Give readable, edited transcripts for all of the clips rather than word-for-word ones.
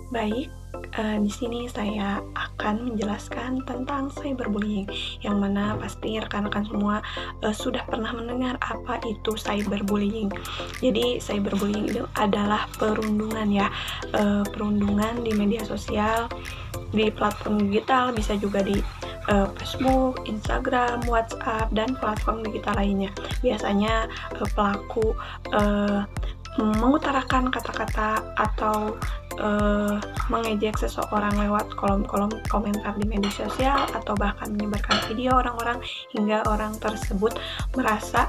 Baik, di sini saya akan menjelaskan tentang cyberbullying, yang mana pasti rekan-rekan semua sudah pernah mendengar apa itu cyberbullying. Jadi cyberbullying itu adalah perundungan ya, perundungan di media sosial, di platform digital, bisa juga di Facebook, Instagram, WhatsApp, dan platform digital lainnya. Biasanya pelaku mengutarakan kata-kata atau mengejek seseorang lewat kolom-kolom komentar di media sosial, atau bahkan menyebarkan video orang-orang hingga orang tersebut merasa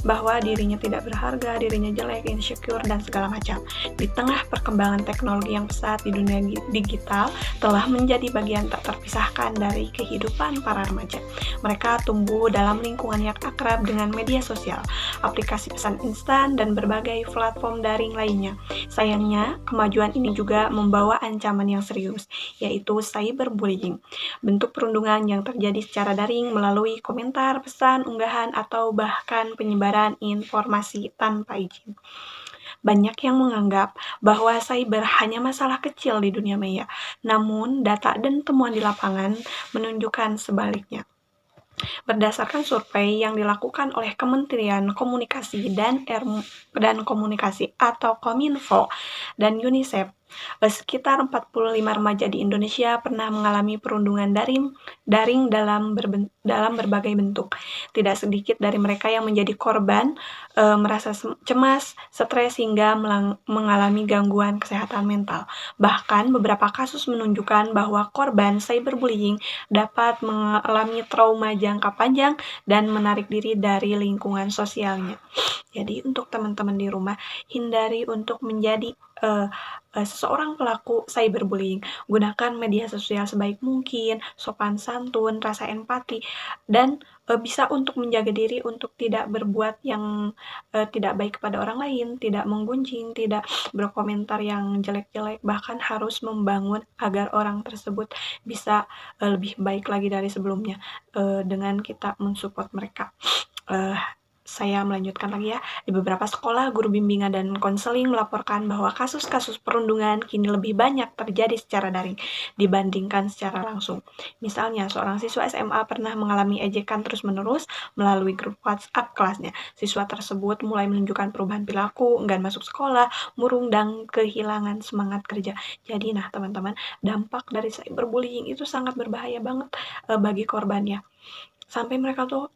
bahwa dirinya tidak berharga, dirinya jelek, insecure, dan segala macam. Di tengah perkembangan teknologi yang pesat di dunia digital telah menjadi bagian tak terpisahkan dari kehidupan para remaja. Mereka tumbuh dalam lingkungan yang akrab dengan media sosial, aplikasi pesan instan, dan berbagai platform daring lainnya. Sayangnya, kemajuan ini juga membawa ancaman yang serius, yaitu cyberbullying. Bentuk perundungan yang terjadi secara daring melalui komentar, pesan, unggahan, atau bahkan penyebaran informasi tanpa izin. Banyak yang menganggap bahwa cyber hanya masalah kecil di dunia maya, namun data dan temuan di lapangan menunjukkan sebaliknya. Berdasarkan survei yang dilakukan oleh Kementerian Komunikasi dan Komunikasi atau Kominfo dan UNICEF, sekitar 45 remaja di Indonesia pernah mengalami perundungan daring dalam berbagai bentuk. Tidak sedikit dari mereka yang menjadi korban merasa cemas, stres, hingga mengalami gangguan kesehatan mental. Bahkan beberapa kasus menunjukkan bahwa korban cyberbullying dapat mengalami trauma jangka panjang dan menarik diri dari lingkungan sosialnya. Jadi untuk teman-teman di rumah, hindari untuk menjadi seseorang pelaku cyberbullying. Gunakan media sosial sebaik mungkin, sopan santun, rasa empati, dan bisa untuk menjaga diri untuk tidak berbuat yang tidak baik kepada orang lain, tidak menggunjing, tidak berkomentar yang jelek-jelek, bahkan harus membangun agar orang tersebut bisa lebih baik lagi dari sebelumnya dengan kita mensupport mereka. Saya melanjutkan lagi ya. Di beberapa sekolah, guru bimbingan dan konseling melaporkan bahwa kasus-kasus perundungan kini lebih banyak terjadi secara daring dibandingkan secara langsung. Misalnya, seorang siswa SMA pernah mengalami ejekan terus-menerus melalui grup WhatsApp kelasnya. Siswa tersebut mulai menunjukkan perubahan perilaku, enggan masuk sekolah, murung, dan kehilangan semangat kerja. Jadi, nah teman-teman, dampak dari cyberbullying itu sangat berbahaya banget bagi korbannya. Sampai mereka tuh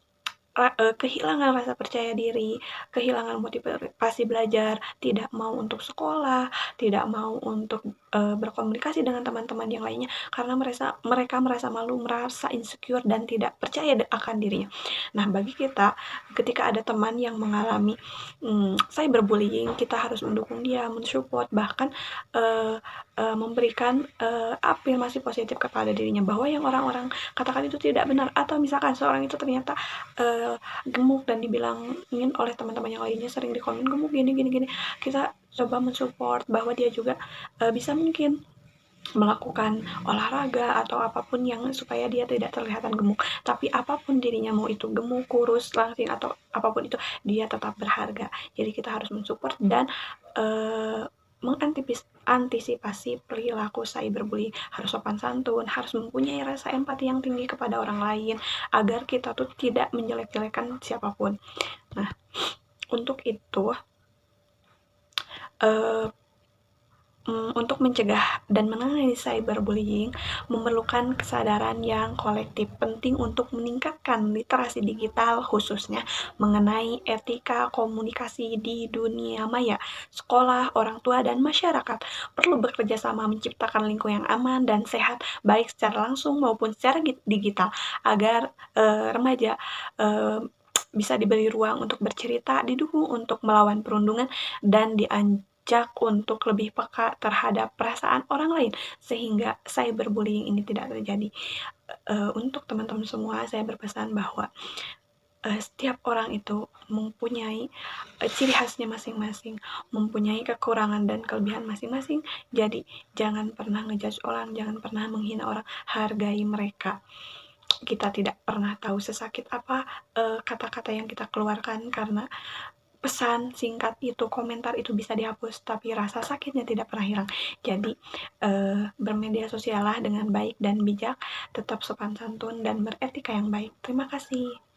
kehilangan rasa percaya diri, kehilangan motivasi belajar, tidak mau untuk sekolah, tidak mau untuk berkomunikasi dengan teman-teman yang lainnya, karena mereka merasa malu, merasa insecure, dan tidak percaya akan dirinya. Nah, bagi kita, ketika ada teman yang mengalami cyberbullying, kita harus mendukung dia, mensupport, bahkan memberikan afirmasi positif kepada dirinya, bahwa yang orang-orang katakan itu tidak benar. Atau misalkan seorang itu ternyata gemuk dan dibilangin oleh teman-teman yang lainnya, sering dikomen gemuk gini, kita coba mensupport bahwa dia juga bisa mungkin melakukan olahraga atau apapun yang supaya dia tidak terlihatan gemuk. Tapi apapun dirinya, mau itu gemuk, kurus, langsing, atau apapun itu, dia tetap berharga. Jadi kita harus mensupport dan mengantisipasi perilaku cyberbullying. Harus sopan santun, harus mempunyai rasa empati yang tinggi kepada orang lain, agar kita tuh tidak menjelek-jelekan siapapun. Nah, untuk itu untuk mencegah dan menangani cyberbullying memerlukan kesadaran yang kolektif. Penting untuk meningkatkan literasi digital, khususnya mengenai etika komunikasi di dunia maya. Sekolah, orang tua, dan masyarakat perlu bekerja sama menciptakan lingkungan yang aman dan sehat, baik secara langsung maupun secara digital, agar remaja bisa diberi ruang untuk bercerita, didukung untuk melawan perundungan, dan diajak untuk lebih peka terhadap perasaan orang lain, sehingga cyberbullying ini tidak terjadi. Untuk teman-teman semua, saya berpesan bahwa setiap orang itu mempunyai ciri khasnya masing-masing, mempunyai kekurangan dan kelebihan masing-masing. Jadi jangan pernah ngejudge orang, jangan pernah menghina orang, hargai mereka. Kita tidak pernah tahu sesakit apa kata-kata yang kita keluarkan, karena pesan singkat itu, komentar itu bisa dihapus, tapi rasa sakitnya tidak pernah hilang. Jadi, bermedia sosiallah dengan baik dan bijak, tetap sopan santun dan beretika yang baik. Terima kasih.